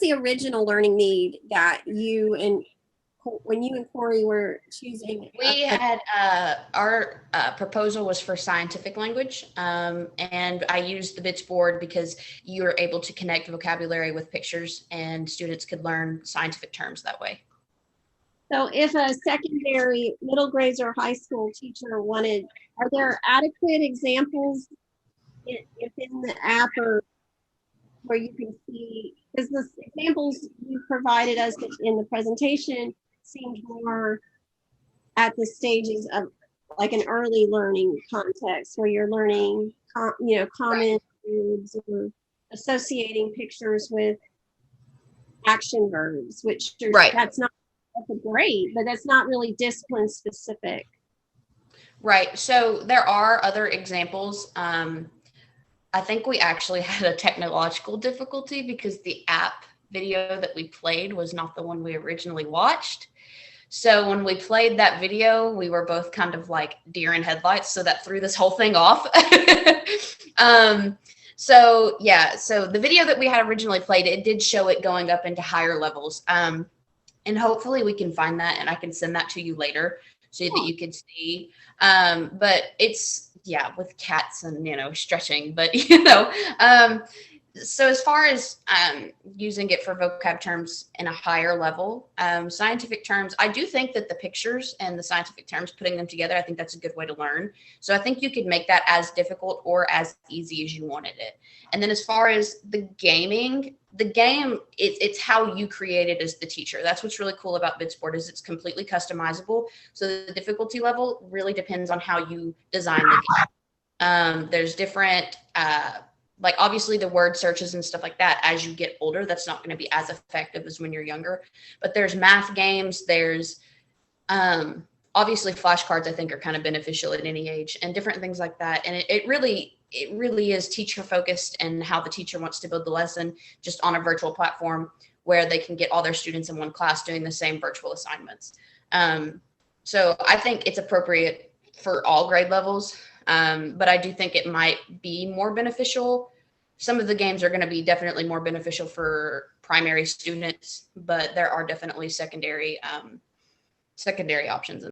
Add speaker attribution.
Speaker 1: the original learning need that you and when you and Corey were choosing?
Speaker 2: We had our proposal was for scientific language, and I used the BITS board because you're able to connect vocabulary with pictures, and students could learn scientific terms that way.
Speaker 1: So if a secondary, middle grades or high school teacher wanted, are there adequate examples within the app or where you can see, because the examples you provided us in the presentation seemed more at the stages of like an early learning context where you're learning, common verbs or associating pictures with action verbs, which are, that's great, but that's not really discipline specific.
Speaker 2: Right. So there are other examples. I think we actually had a technological difficulty because the app video that we played was not the one we originally watched. So when we played that video, we were both kind of like deer in headlights. So that threw this whole thing off. So the video that we had originally played, it did show it going up into higher levels. And hopefully we can find that and I can send that to you later so that you can see. But it's, with cats and, stretching, but, so as far as using it for vocab terms in a higher level, scientific terms, I do think that the pictures and the scientific terms, putting them together, I think that's a good way to learn. So I think you could make that as difficult or as easy as you wanted it. And then as far as the gaming, the game, it's how you create it as the teacher. That's what's really cool about BITSboard is it's completely customizable. So the difficulty level really depends on how you design the game. There's different, like obviously the word searches and stuff like that, as you get older, that's not going to be as effective as when you're younger. But there's math games, there's obviously flashcards I think are kind of beneficial at any age and different things like that. And it really is teacher focused and how the teacher wants to build the lesson just on a virtual platform where they can get all their students in one class doing the same virtual assignments. So I think it's appropriate for all grade levels. But I do think it might be more beneficial. Some of the games are going to be definitely more beneficial for primary students, but there are definitely secondary options.